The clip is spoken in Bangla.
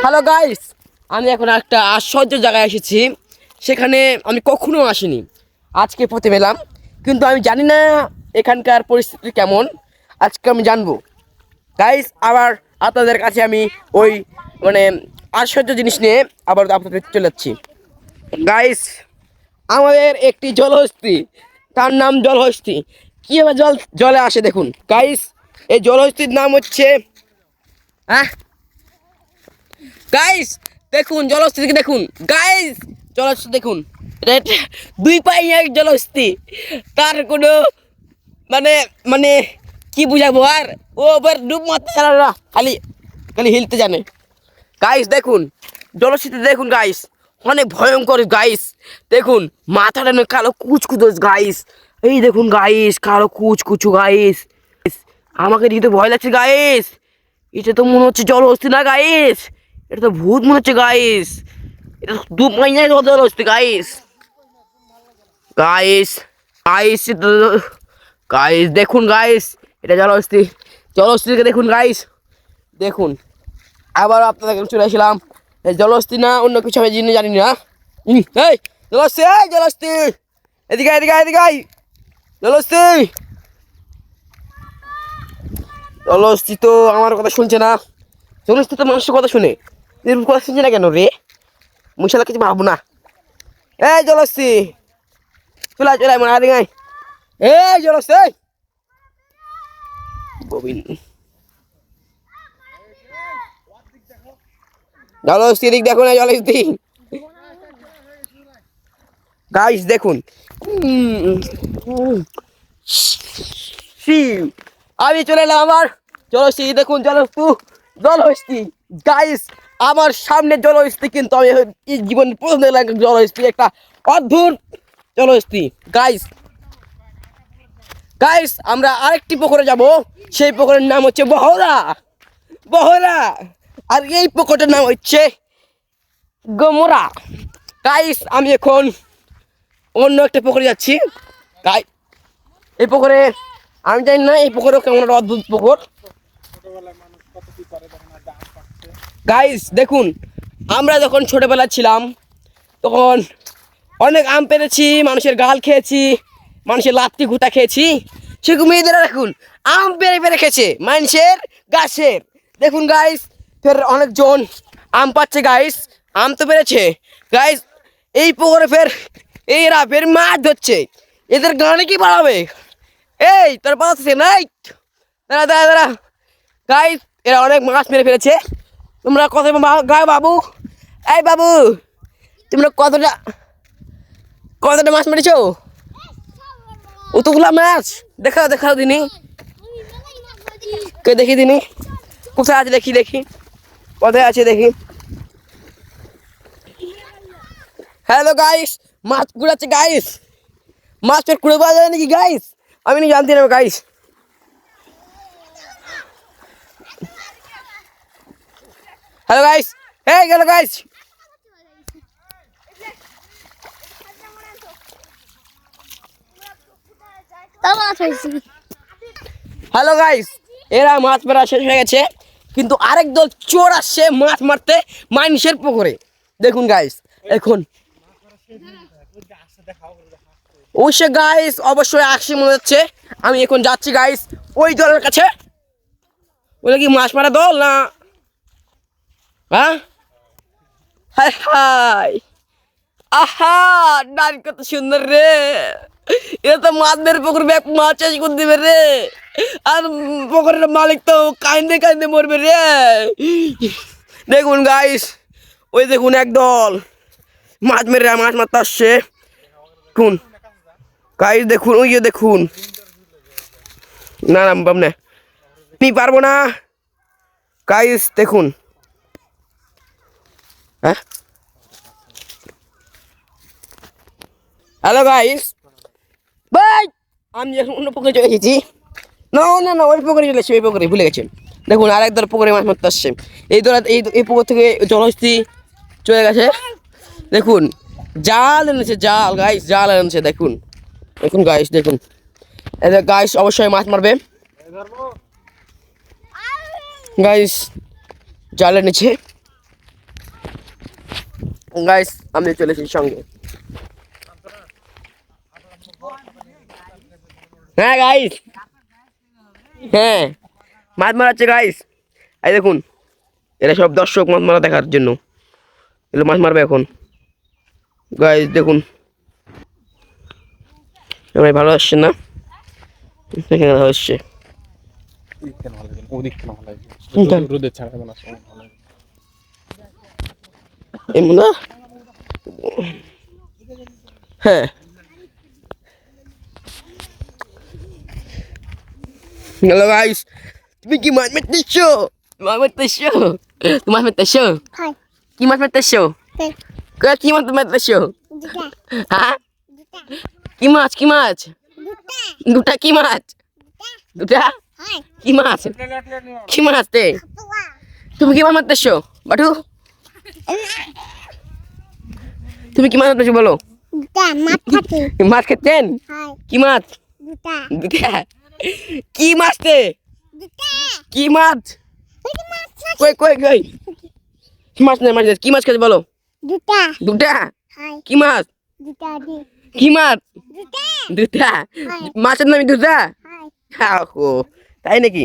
হ্যালো গাইস, আমি এখন একটা আশ্চর্য জায়গায় এসেছি। সেখানে আমি কখনো আসিনি, আজকে প্রথম এলাম। কিন্তু আমি জানি না এখানকার পরিস্থিতি কেমন, আজকে আমি জানবো গাইস। আবার আপনাদের কাছে আমি ওই মানে আশ্চর্য জিনিস নিয়ে আবার আপনাদের চলে যাচ্ছি গাইস। আমাদের একটি জলহস্তী, তার নাম জলহস্তী। কীভাবে জলে আসে দেখুন গাইস। এই জলহস্তির নাম হচ্ছে গাইস, দেখুন জলহস্তি দেখুন গাইস, জলহস্তি দেখুন। দুই পায়ে এক জলহস্তি, তার কোনো মানে মানে কি বুঝাবো আর। ও এবার ডুব মারতে জানে না, খালি খালি হিলতে জানে গাইস। দেখুন জলহস্তিতে দেখুন গাইস, অনেক ভয়ঙ্কর গাইস। দেখুন মাথাটা না কালো কুচকুচো গাইস। এই দেখুন গাইস, কালো কুচকুচু গাইস। আমাকে দিতে ভয় লাগছে গাইস। এটা তো মনে হচ্ছে জলহস্তি না গাইস, এটা তো ভূত মনে হচ্ছে গাইস। এটা দু পাইয়ায় জলহস্তি গাইস। গাইস গাইস গাইস দেখুন গাইস, এটা জলহস্তি। জলহস্তিকে দেখুন গাইস, দেখুন। আবার আপনাদের চলে আসলাম। এই জলহস্তি না অন্য কিছু আমি জানি না। এই জলহস্তি, এই জলহস্তি, এদিকে এদিকে এদিকে জলহস্তি। জলহস্তি তো আমার কথা শুনছে না। জলহস্তি তো মানুষের কথা শুনে, এর কথা শুনছে না কেন রে? মুশালা কিছু ভাবো না। এই জলহস্তি চলে চলে মনে আদি গাই। এই জলহস্তি ববিন, জলহস্তি দিক দেখো না জলহস্তি গাইস। দেখুন আমি চলে এলাম আমার জলহস্তি। দেখুন জলহস্তি গাইস, আমার সামনে জলহস্তি। কিন্তু আমি জীবন প্রথম দেখলাম জলহস্তি, একটা অদ্ভুত জলহস্তি গাইস। গাইস আমরা আরেকটি পুকুরে যাব, সেই পুকুরের নাম হচ্ছে বহরা বহরা। আর এই পুকুরটার নাম হচ্ছে গমরা গাইস। আমি এখন অন্য একটা পুকুরে যাচ্ছি গাইস। এই পুকুরে আমি জানি না, এই পুকুরেও কেমন একটা অদ্ভুত পুকুর গাইস। দেখুন আমরা যখন ছোটবেলা ছিলাম তখন অনেক আম পেরেছি, মানুষের গাল খেয়েছি, মানুষের লাত্তি ঘুটা খেয়েছি। সেরকম মেয়েদেরা দেখুন আম পেরে পেরে খেয়েছে মানুষের গাছের। দেখুন গাইস, ফের অনেকজন আম পাচ্ছে গাইস, আম তো পেরেছে গাইস। এই পুকুরে ফের এরা ফের মাছ ধরছে, এদের গানে কি বাড়াবে? এই তোর পাচ্ছে নাই, দাঁড়া দাঁড়া দাঁড়া গাইস। এরা অনেক মাছ মেরে ফেলেছে। তোমরা কত গায়ে বাবু, এই বাবু তোমরা কতটা কতটা মাছ মেরেছো? অতগুলা মাছ দেখাও দেখাও দিনি, কে দেখি দিনি কোথায় আছে, দেখি দেখি কোথায় আছে দেখি। হ্যালো গাইস, মাছ কুড়াচ্ছে গাইস। মাছ পেট কুড়ে পাওয়া যায় নাকি গাইস? আমি নি জানতে না গাইস। হ্যালো গাইস, এই গেল গাইস। হ্যালো গাইস, এরা মাছ মারা শেষ হয়ে গেছে, কিন্তু আরেক দল চোর আসছে মাছ মারতে মানুষের পুকুরে। দেখুন গাইস এখন অবশ্যই গাইস, অবশ্যই আসছে মনে হচ্ছে। আমি এখন যাচ্ছি গাইস ওই দলের কাছে। ওটা কি মাছ মারা দল না? হ্যাঁ, হাই হাই, আহা নারী কত সুন্দর রে। এটা তো মাছের পুকুর, ব্যাগ মাছ চাষ করে দিবে রে। আর পুকুরের মালিক তো কান্দে কান্দে মরবে রে। দেখুন গাইস, ওই দেখুন একদল মাছ মেরে মাছ মারতে আসছে। দেখুন গাইস, দেখুন ওই যে দেখুন। না না বাবনে আমি পারবো না গাইস। দেখুন হ্যাঁ, হ্যালো গাইস ভাই, আমি এখন অন্য পুকুরে চলে এসেছি। না না না, ওই পুকুরে চলে এসেছি, ওই পুকুরে ভুলে গেছেন। দেখুন আরেক দল পুকুরে মাছ মারতে আসছে। এই দল এই পুকুর থেকে জলহস্তি চলে গেছে। দেখুন জাল এনেছে, জাল গাইস, জাল এনেছে। দেখুন দেখুন গাইস, দেখুন এদের গাইস অবশ্যই মাছ মারবে গাইস। জালে নিচে গাইস আমি চলে এসেছি সঙ্গে। হ্যাঁ গাইস, হ্যাঁ মাছ মারাচ্ছে গাইস। এই দেখুন এরা সব দর্শক মাছ মারা দেখার জন্য এগুলো মাছ মারবে এখন গাইস। দেখুন ভাই ভালো আসছে না? দেখেন ভালো আসছে। হ্যাঁ হ্যালো গাইস, তুমি কি মাছ মারতেছো? মাছ মারতেছো? মাছ মারতেছো? কি মাছ মারতেছো? কি মাছ মারতেছো? হ্যাঁ কি মাছ? কি মাছ? দুটা কি মাছ? দুটা কি মাছ? কি মাছ তে? তুমি কি মাছ মারতেছো বাটু? তুমি কি মাছ মারতেছো বলো? মাছ খেতেন? কি মাছ? দুটা কি মাছ তে? কি মাছ? কই কই কই কি মাছ না মাছ কি মাছ খেতে বলো? দুটা কি মাছ? কি মাছ? দুটা মাছের নামই দুটা? তাই নাকি?